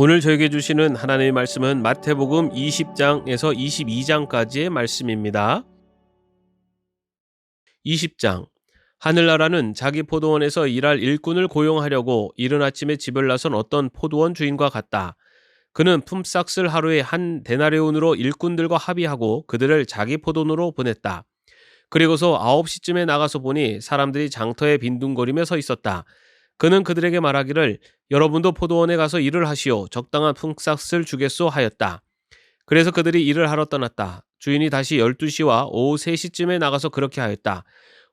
오늘 저에게 주시는 하나님의 말씀은 마태복음 20장에서 22장까지의 말씀입니다. 20장. 하늘나라는 자기 포도원에서 일할 일꾼을 고용하려고 이른 아침에 집을 나선 어떤 포도원 주인과 같다. 그는 품삯을 하루에 한 데나리온으로 일꾼들과 합의하고 그들을 자기 포도원으로 보냈다. 그리고서 9시쯤에 나가서 보니 사람들이 장터에 빈둥거리며 서 있었다. 그는 그들에게 말하기를 여러분도 포도원에 가서 일을 하시오. 적당한 품삯을 주겠소 하였다. 그래서 그들이 일을 하러 떠났다. 주인이 다시 12시와 오후 3시쯤에 나가서 그렇게 하였다.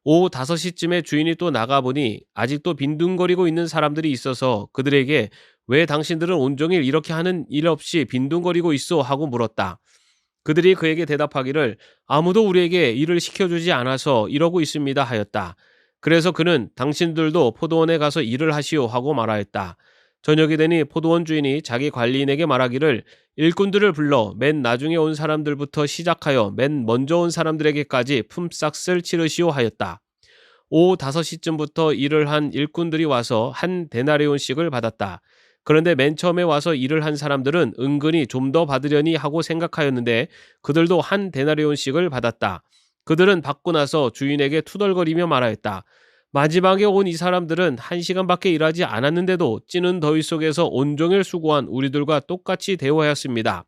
오후 5시쯤에 주인이 또 나가보니 아직도 빈둥거리고 있는 사람들이 있어서 그들에게 왜 당신들은 온종일 이렇게 하는 일 없이 빈둥거리고 있소 하고 물었다. 그들이 그에게 대답하기를 아무도 우리에게 일을 시켜주지 않아서 이러고 있습니다 하였다. 그래서 그는 당신들도 포도원에 가서 일을 하시오 하고 말하였다. 저녁이 되니 포도원 주인이 자기 관리인에게 말하기를 일꾼들을 불러 맨 나중에 온 사람들부터 시작하여 맨 먼저 온 사람들에게까지 품삯을 치르시오 하였다. 오후 5시쯤부터 일을 한 일꾼들이 와서 한 데나리온씩을 받았다. 그런데 맨 처음에 와서 일을 한 사람들은 은근히 좀 더 받으려니 하고 생각하였는데 그들도 한 데나리온씩을 받았다. 그들은 받고 나서 주인에게 투덜거리며 말하였다. 마지막에 온 이 사람들은 1시간밖에 일하지 않았는데도 찌는 더위 속에서 온종일 수고한 우리들과 똑같이 대우하였습니다.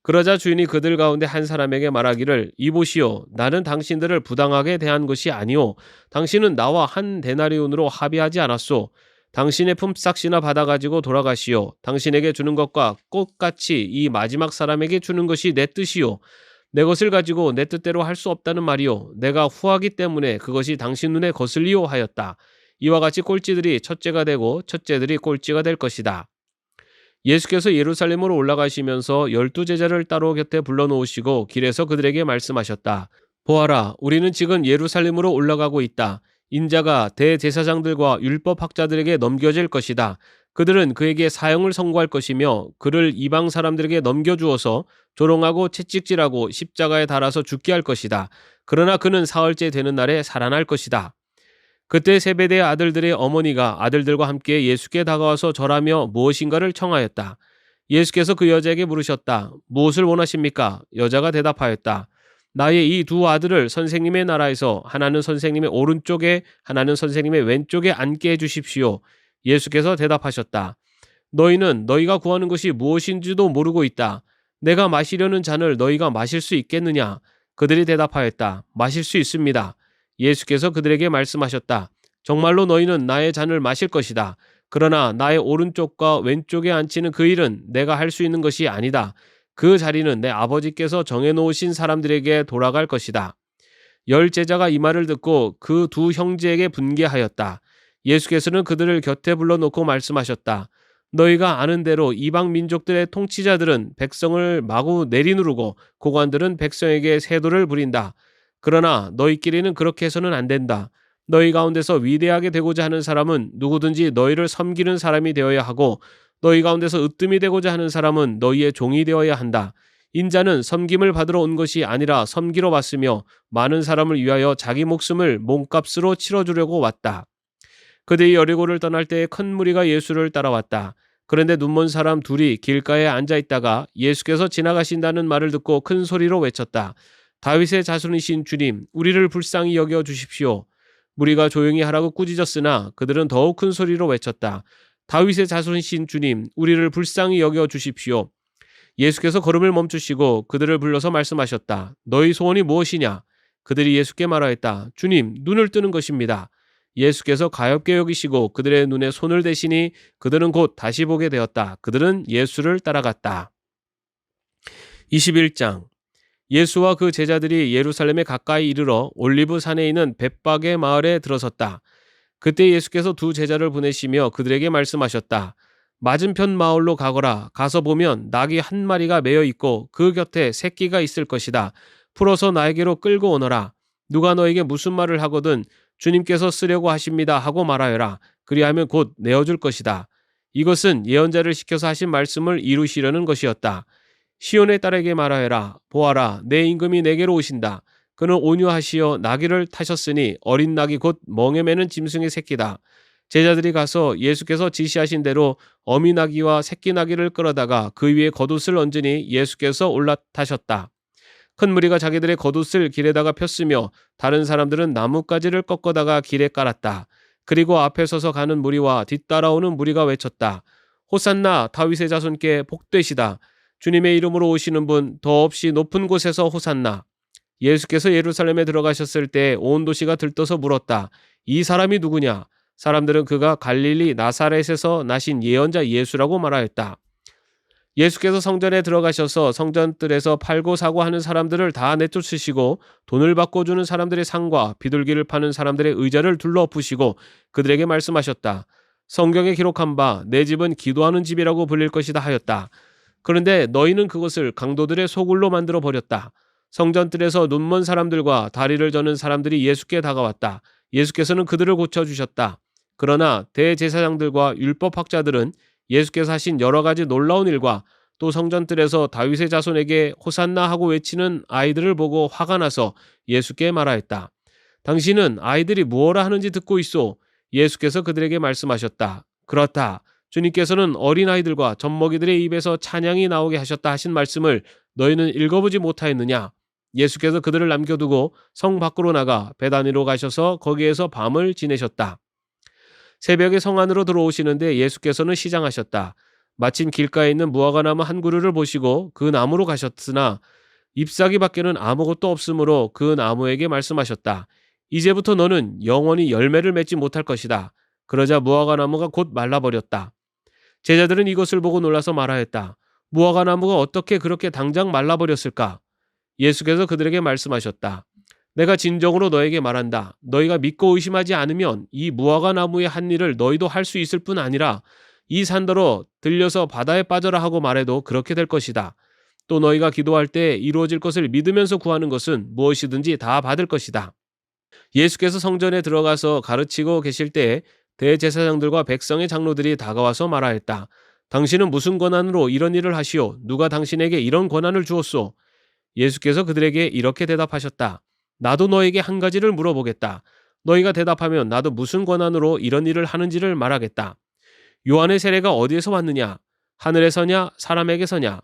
그러자 주인이 그들 가운데 한 사람에게 말하기를 이보시오. 나는 당신들을 부당하게 대한 것이 아니오. 당신은 나와 한 데나리온으로 합의하지 않았소. 당신의 품삯이나 받아가지고 돌아가시오. 당신에게 주는 것과 똑같이 이 마지막 사람에게 주는 것이 내 뜻이오. 내 것을 가지고 내 뜻대로 할 수 없다는 말이오. 내가 후하기 때문에 그것이 당신 눈에 거슬리오 하였다. 이와 같이 꼴찌들이 첫째가 되고 첫째들이 꼴찌가 될 것이다. 예수께서 예루살렘으로 올라가시면서 12제자를 따로 곁에 불러놓으시고 길에서 그들에게 말씀하셨다. 보아라, 우리는 지금 예루살렘으로 올라가고 있다. 인자가 대제사장들과 율법학자들에게 넘겨질 것이다. 그들은 그에게 사형을 선고할 것이며 그를 이방 사람들에게 넘겨주어서 조롱하고 채찍질하고 십자가에 달아서 죽게 할 것이다. 그러나 그는 사흘째 되는 날에 살아날 것이다. 그때 세베대의 아들들의 어머니가 아들들과 함께 예수께 다가와서 절하며 무엇인가를 청하였다. 예수께서 그 여자에게 물으셨다. 무엇을 원하십니까? 여자가 대답하였다. 나의 이 두 아들을 선생님의 나라에서 하나는 선생님의 오른쪽에 하나는 선생님의 왼쪽에 앉게 해주십시오. 예수께서 대답하셨다. 너희는 너희가 구하는 것이 무엇인지도 모르고 있다. 내가 마시려는 잔을 너희가 마실 수 있겠느냐? 그들이 대답하였다. 마실 수 있습니다. 예수께서 그들에게 말씀하셨다. 정말로 너희는 나의 잔을 마실 것이다. 그러나 나의 오른쪽과 왼쪽에 앉히는 그 일은 내가 할 수 있는 것이 아니다. 그 자리는 내 아버지께서 정해놓으신 사람들에게 돌아갈 것이다. 10제자가 이 말을 듣고 그 두 형제에게 분개하였다. 예수께서는 그들을 곁에 불러놓고 말씀하셨다. 너희가 아는 대로 이방 민족들의 통치자들은 백성을 마구 내리누르고 고관들은 백성에게 세도를 부린다. 그러나 너희끼리는 그렇게 해서는 안 된다. 너희 가운데서 위대하게 되고자 하는 사람은 누구든지 너희를 섬기는 사람이 되어야 하고 너희 가운데서 으뜸이 되고자 하는 사람은 너희의 종이 되어야 한다. 인자는 섬김을 받으러 온 것이 아니라 섬기러 왔으며 많은 사람을 위하여 자기 목숨을 몸값으로 치러주려고 왔다. 그들이 여리고를 떠날 때에 큰 무리가 예수를 따라왔다. 그런데 눈먼 사람 둘이 길가에 앉아 있다가 예수께서 지나가신다는 말을 듣고 큰 소리로 외쳤다. 다윗의 자손이신 주님, 우리를 불쌍히 여겨 주십시오. 무리가 조용히 하라고 꾸짖었으나 그들은 더욱 큰 소리로 외쳤다. 다윗의 자손이신 주님, 우리를 불쌍히 여겨 주십시오. 예수께서 걸음을 멈추시고 그들을 불러서 말씀하셨다. 너희 소원이 무엇이냐? 그들이 예수께 말하였다. 주님, 눈을 뜨는 것입니다. 예수께서 가엾게 여기시고 그들의 눈에 손을 대시니 그들은 곧 다시 보게 되었다. 그들은 예수를 따라갔다. 21장. 예수와 그 제자들이 예루살렘에 가까이 이르러 올리브 산에 있는 벳박의 마을에 들어섰다. 그때 예수께서 두 제자를 보내시며 그들에게 말씀하셨다. 맞은편 마을로 가거라. 가서 보면 낙이 한 마리가 매여 있고 그 곁에 새끼가 있을 것이다. 풀어서 나에게로 끌고 오너라. 누가 너에게 무슨 말을 하거든 주님께서 쓰려고 하십니다 하고 말하여라. 그리하면 곧 내어줄 것이다. 이것은 예언자를 시켜서 하신 말씀을 이루시려는 것이었다. 시온의 딸에게 말하여라. 보아라, 내 임금이 내게로 오신다. 그는 온유하시어 나귀를 타셨으니 어린 낙이 곧 멍에 매는 짐승의 새끼다. 제자들이 가서 예수께서 지시하신 대로 어미 나귀와 새끼 나귀를 끌어다가 그 위에 겉옷을 얹으니 예수께서 올라타셨다. 큰 무리가 자기들의 겉옷을 길에다가 폈으며 다른 사람들은 나뭇가지를 꺾어다가 길에 깔았다. 그리고 앞에 서서 가는 무리와 뒤따라오는 무리가 외쳤다. 호산나 다윗의 자손께 복되시다. 주님의 이름으로 오시는 분 더없이 높은 곳에서 호산나. 예수께서 예루살렘에 들어가셨을 때 온 도시가 들떠서 물었다. 이 사람이 누구냐? 사람들은 그가 갈릴리 나사렛에서 나신 예언자 예수라고 말하였다. 예수께서 성전에 들어가셔서 성전뜰에서 팔고 사고 하는 사람들을 다 내쫓으시고 돈을 받고 주는 사람들의 상과 비둘기를 파는 사람들의 의자를 둘러엎으시고 그들에게 말씀하셨다. 성경에 기록한 바 내 집은 기도하는 집이라고 불릴 것이다 하였다. 그런데 너희는 그것을 강도들의 소굴로 만들어 버렸다. 성전뜰에서 눈먼 사람들과 다리를 저는 사람들이 예수께 다가왔다. 예수께서는 그들을 고쳐주셨다. 그러나 대제사장들과 율법학자들은 예수께서 하신 여러 가지 놀라운 일과 또 성전뜰에서 다윗의 자손에게 호산나 하고 외치는 아이들을 보고 화가 나서 예수께 말하였다. 당신은 아이들이 무엇라 하는지 듣고 있소. 예수께서 그들에게 말씀하셨다. 그렇다. 주님께서는 어린아이들과 젖먹이들의 입에서 찬양이 나오게 하셨다 하신 말씀을 너희는 읽어보지 못하였느냐. 예수께서 그들을 남겨두고 성 밖으로 나가 베다니로 가셔서 거기에서 밤을 지내셨다. 새벽에 성 안으로 들어오시는데 예수께서는 시장하셨다. 마침 길가에 있는 무화과나무 한 그루를 보시고 그 나무로 가셨으나 잎사귀 밖에는 아무것도 없으므로 그 나무에게 말씀하셨다. 이제부터 너는 영원히 열매를 맺지 못할 것이다. 그러자 무화과나무가 곧 말라버렸다. 제자들은 이것을 보고 놀라서 말하였다. 무화과나무가 어떻게 그렇게 당장 말라버렸을까? 예수께서 그들에게 말씀하셨다. 내가 진정으로 너에게 말한다. 너희가 믿고 의심하지 않으면 이 무화과 나무의 한 일을 너희도 할 수 있을 뿐 아니라 이 산더러 들려서 바다에 빠져라 하고 말해도 그렇게 될 것이다. 또 너희가 기도할 때 이루어질 것을 믿으면서 구하는 것은 무엇이든지 다 받을 것이다. 예수께서 성전에 들어가서 가르치고 계실 때에 대제사장들과 백성의 장로들이 다가와서 말하였다. 당신은 무슨 권한으로 이런 일을 하시오? 누가 당신에게 이런 권한을 주었소? 예수께서 그들에게 이렇게 대답하셨다. 나도 너에게 한 가지를 물어보겠다. 너희가 대답하면 나도 무슨 권한으로 이런 일을 하는지를 말하겠다. 요한의 세례가 어디에서 왔느냐? 하늘에서냐? 사람에게서냐?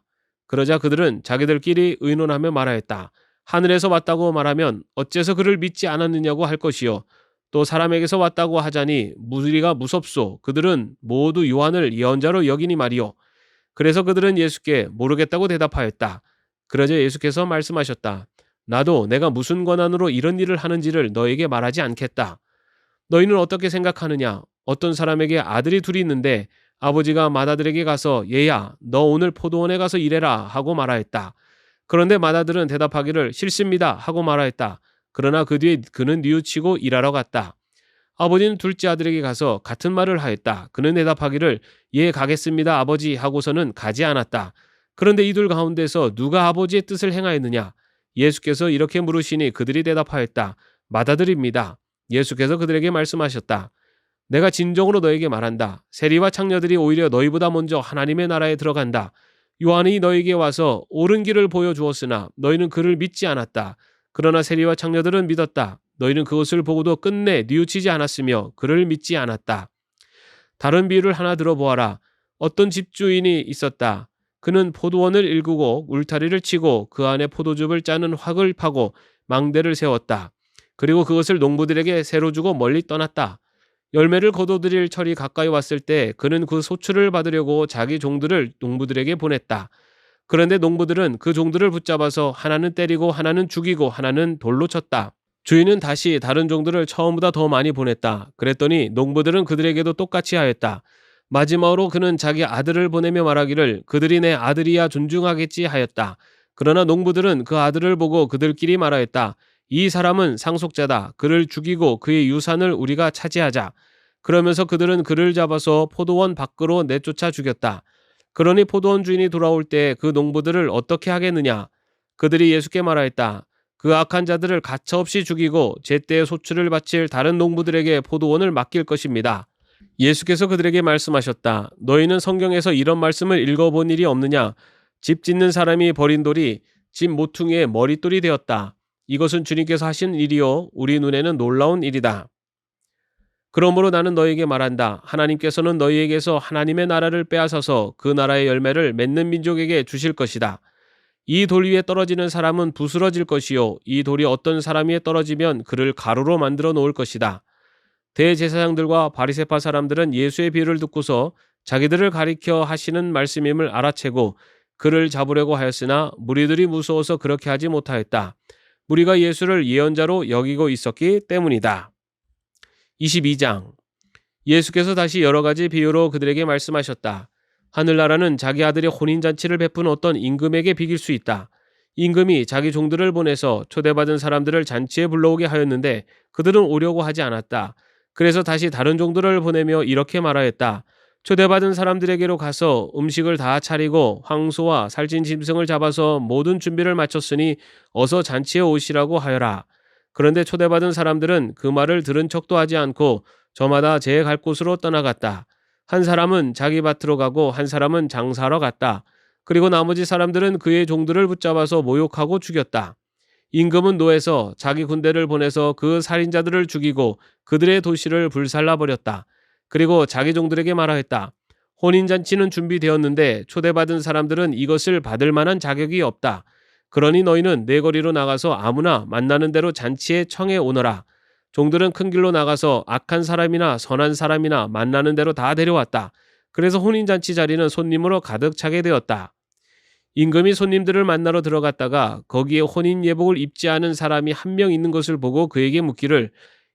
그러자 그들은 자기들끼리 의논하며 말하였다. 하늘에서 왔다고 말하면 어째서 그를 믿지 않았느냐고 할 것이요. 또 사람에게서 왔다고 하자니 무리가 무섭소. 그들은 모두 요한을 예언자로 여기니 말이요. 그래서 그들은 예수께 모르겠다고 대답하였다. 그러자 예수께서 말씀하셨다. 나도 내가 무슨 권한으로 이런 일을 하는지를 너에게 말하지 않겠다. 너희는 어떻게 생각하느냐? 어떤 사람에게 아들이 둘이 있는데 아버지가 맏아들에게 가서 얘야 너 오늘 포도원에 가서 일해라 하고 말하였다. 그런데 맏아들은 대답하기를 싫습니다 하고 말하였다. 그러나 그 뒤에 그는 뉘우치고 일하러 갔다. 아버지는 둘째 아들에게 가서 같은 말을 하였다. 그는 대답하기를 예 가겠습니다 아버지 하고서는 가지 않았다. 그런데 이들 가운데서 누가 아버지의 뜻을 행하였느냐? 예수께서 이렇게 물으시니 그들이 대답하였다. 맏아들입니다. 예수께서 그들에게 말씀하셨다. 내가 진정으로 너에게 말한다. 세리와 창녀들이 오히려 너희보다 먼저 하나님의 나라에 들어간다. 요한이 너에게 와서 옳은 길을 보여주었으나 너희는 그를 믿지 않았다. 그러나 세리와 창녀들은 믿었다. 너희는 그것을 보고도 끝내 뉘우치지 않았으며 그를 믿지 않았다. 다른 비유를 하나 들어보아라. 어떤 집주인이 있었다. 그는 포도원을 일구고 울타리를 치고 그 안에 포도즙을 짜는 확을 파고 망대를 세웠다. 그리고 그것을 농부들에게 새로 주고 멀리 떠났다. 열매를 거둬들일 철이 가까이 왔을 때 그는 그 소출을 받으려고 자기 종들을 농부들에게 보냈다. 그런데 농부들은 그 종들을 붙잡아서 하나는 때리고 하나는 죽이고 하나는 돌로 쳤다. 주인은 다시 다른 종들을 처음보다 더 많이 보냈다. 그랬더니 농부들은 그들에게도 똑같이 하였다. 마지막으로 그는 자기 아들을 보내며 말하기를 그들이 내 아들이야 존중하겠지 하였다. 그러나 농부들은 그 아들을 보고 그들끼리 말하였다. 이 사람은 상속자다. 그를 죽이고 그의 유산을 우리가 차지하자. 그러면서 그들은 그를 잡아서 포도원 밖으로 내쫓아 죽였다. 그러니 포도원 주인이 돌아올 때 그 농부들을 어떻게 하겠느냐? 그들이 예수께 말하였다. 그 악한 자들을 가차없이 죽이고 제때에 소출을 바칠 다른 농부들에게 포도원을 맡길 것입니다. 예수께서 그들에게 말씀하셨다. 너희는 성경에서 이런 말씀을 읽어본 일이 없느냐? 집 짓는 사람이 버린 돌이 집 모퉁이의 머릿돌이 되었다. 이것은 주님께서 하신 일이요 우리 눈에는 놀라운 일이다. 그러므로 나는 너희에게 말한다. 하나님께서는 너희에게서 하나님의 나라를 빼앗아서 그 나라의 열매를 맺는 민족에게 주실 것이다. 이 돌 위에 떨어지는 사람은 부스러질 것이요 이 돌이 어떤 사람 위에 떨어지면 그를 가루로 만들어 놓을 것이다. 대제사장들과 바리새파 사람들은 예수의 비유를 듣고서 자기들을 가리켜 하시는 말씀임을 알아채고 그를 잡으려고 하였으나 무리들이 무서워서 그렇게 하지 못하였다. 무리가 예수를 예언자로 여기고 있었기 때문이다. 22장. 예수께서 다시 여러 가지 비유로 그들에게 말씀하셨다. 하늘나라는 자기 아들의 혼인잔치를 베푼 어떤 임금에게 비길 수 있다. 임금이 자기 종들을 보내서 초대받은 사람들을 잔치에 불러오게 하였는데 그들은 오려고 하지 않았다. 그래서 다시 다른 종들을 보내며 이렇게 말하였다. 초대받은 사람들에게로 가서 음식을 다 차리고 황소와 살찐 짐승을 잡아서 모든 준비를 마쳤으니 어서 잔치에 오시라고 하여라. 그런데 초대받은 사람들은 그 말을 들은 척도 하지 않고 저마다 제 갈 곳으로 떠나갔다. 한 사람은 자기 밭으로 가고 한 사람은 장사하러 갔다. 그리고 나머지 사람들은 그의 종들을 붙잡아서 모욕하고 죽였다. 임금은 노해서 자기 군대를 보내서 그 살인자들을 죽이고 그들의 도시를 불살라 버렸다. 그리고 자기 종들에게 말하였다. 혼인잔치는 준비되었는데 초대받은 사람들은 이것을 받을 만한 자격이 없다. 그러니 너희는 내 거리로 나가서 아무나 만나는 대로 잔치에 청해 오너라. 종들은 큰 길로 나가서 악한 사람이나 선한 사람이나 만나는 대로 다 데려왔다. 그래서 혼인잔치 자리는 손님으로 가득 차게 되었다. 임금이 손님들을 만나러 들어갔다가 거기에 혼인 예복을 입지 않은 사람이 한 명 있는 것을 보고 그에게 묻기를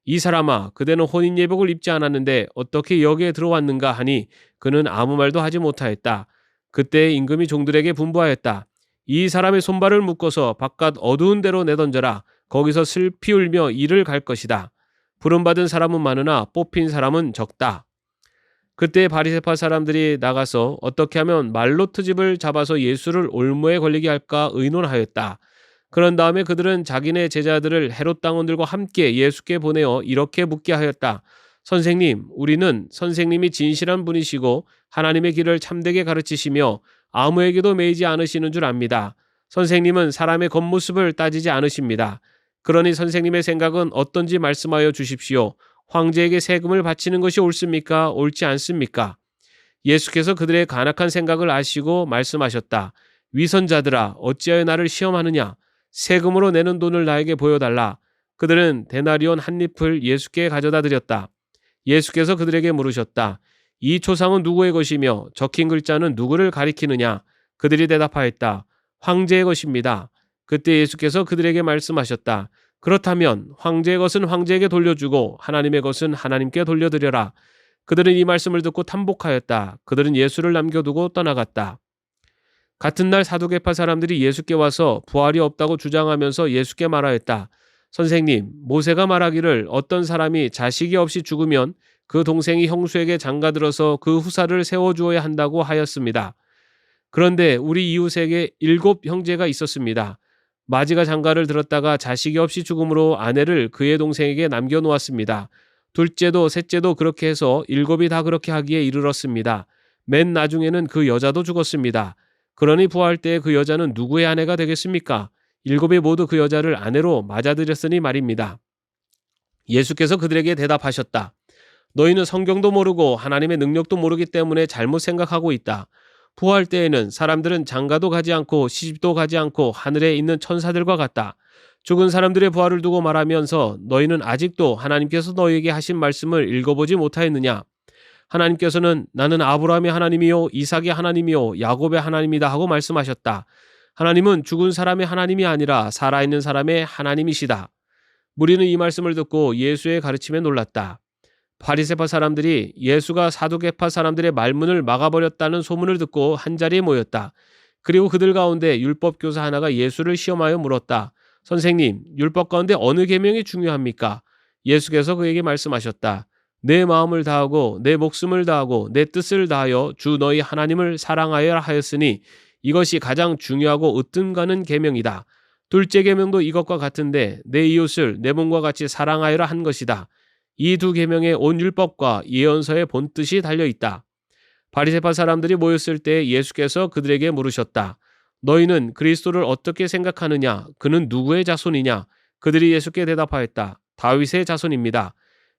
이 사람아 그대는 혼인 예복을 입지 않았는데 어떻게 여기에 들어왔는가 하니 그는 아무 말도 하지 못하였다. 그때 임금이 종들에게 분부하였다. 이 사람의 손발을 묶어서 바깥 어두운 데로 내던져라. 거기서 슬피 울며 이를 갈 것이다. 부름받은 사람은 많으나 뽑힌 사람은 적다. 그때 바리새파 사람들이 나가서 어떻게 하면 말로 트집을 잡아서 예수를 올무에 걸리게 할까 의논하였다. 그런 다음에 그들은 자기네 제자들을 헤롯 당원들과 함께 예수께 보내어 이렇게 묻게 하였다. 선생님, 우리는 선생님이 진실한 분이시고 하나님의 길을 참되게 가르치시며 아무에게도 매이지 않으시는 줄 압니다. 선생님은 사람의 겉모습을 따지지 않으십니다. 그러니 선생님의 생각은 어떤지 말씀하여 주십시오. 황제에게 세금을 바치는 것이 옳습니까? 옳지 않습니까? 예수께서 그들의 간악한 생각을 아시고 말씀하셨다. 위선자들아, 어찌하여 나를 시험하느냐? 세금으로 내는 돈을 나에게 보여달라. 그들은 데나리온 한 잎을 예수께 가져다 드렸다. 예수께서 그들에게 물으셨다. 이 초상은 누구의 것이며 적힌 글자는 누구를 가리키느냐? 그들이 대답하였다. 황제의 것입니다. 그때 예수께서 그들에게 말씀하셨다. 그렇다면 황제의 것은 황제에게 돌려주고 하나님의 것은 하나님께 돌려드려라. 그들은 이 말씀을 듣고 탐복하였다. 그들은 예수를 남겨두고 떠나갔다. 같은 날 사두개파 사람들이 예수께 와서 부활이 없다고 주장하면서 예수께 말하였다. 선생님, 모세가 말하기를 어떤 사람이 자식이 없이 죽으면 그 동생이 형수에게 장가들어서 그 후사를 세워주어야 한다고 하였습니다. 그런데 우리 이웃에게 7 형제가 있었습니다. 마지가 장가를 들었다가 자식이 없이 죽음으로 아내를 그의 동생에게 남겨놓았습니다. 둘째도 셋째도 그렇게 해서 7이 다 그렇게 하기에 이르렀습니다. 맨 나중에는 그 여자도 죽었습니다. 그러니 부활 때 그 여자는 누구의 아내가 되겠습니까? 7이 모두 그 여자를 아내로 맞아들였으니 말입니다. 예수께서 그들에게 대답하셨다. 너희는 성경도 모르고 하나님의 능력도 모르기 때문에 잘못 생각하고 있다. 부활 때에는 사람들은 장가도 가지 않고 시집도 가지 않고 하늘에 있는 천사들과 같다. 죽은 사람들의 부활을 두고 말하면서 너희는 아직도 하나님께서 너희에게 하신 말씀을 읽어보지 못하였느냐? 하나님께서는 나는 아브라함의 하나님이요 이삭의 하나님이요 야곱의 하나님이다 하고 말씀하셨다. 하나님은 죽은 사람의 하나님이 아니라 살아있는 사람의 하나님이시다. 무리는 이 말씀을 듣고 예수의 가르침에 놀랐다. 바리새파 사람들이 예수가 사두개파 사람들의 말문을 막아버렸다는 소문을 듣고 한자리에 모였다. 그리고 그들 가운데 율법교사 하나가 예수를 시험하여 물었다. 선생님, 율법 가운데 어느 계명이 중요합니까? 예수께서 그에게 말씀하셨다. 내 마음을 다하고 내 목숨을 다하고 내 뜻을 다하여 주 너희 하나님을 사랑하여라 하였으니 이것이 가장 중요하고 으뜸가는 계명이다. 둘째 계명도 이것과 같은데 내 이웃을 내 몸과 같이 사랑하여라 한 것이다. 이 2 계명에 온 율법과 예언서의 본뜻이 달려있다. 바리새파 사람들이 모였을 때 예수께서 그들에게 물으셨다. 너희는 그리스도를 어떻게 생각하느냐? 그는 누구의 자손이냐? 그들이 예수께 대답하였다. 다윗의 자손입니다.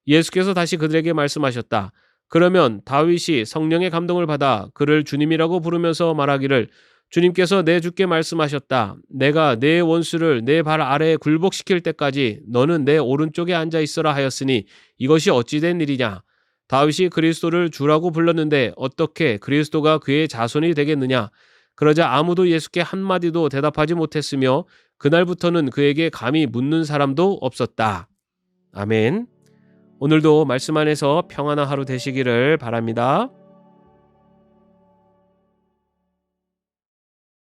예수께서 다시 그들에게 말씀하셨다. 그러면 다윗이 성령의 감동을 받아 그를 주님이라고 부르면서 말하기를 주님께서 내 주께 말씀하셨다. 내가 내 원수를 내 발 아래에 굴복시킬 때까지 너는 내 오른쪽에 앉아 있어라 하였으니 이것이 어찌 된 일이냐. 다윗이 그리스도를 주라고 불렀는데 어떻게 그리스도가 그의 자손이 되겠느냐. 그러자 아무도 예수께 한마디도 대답하지 못했으며 그날부터는 그에게 감히 묻는 사람도 없었다. 아멘. 오늘도 말씀 안에서 평안한 하루 되시기를 바랍니다.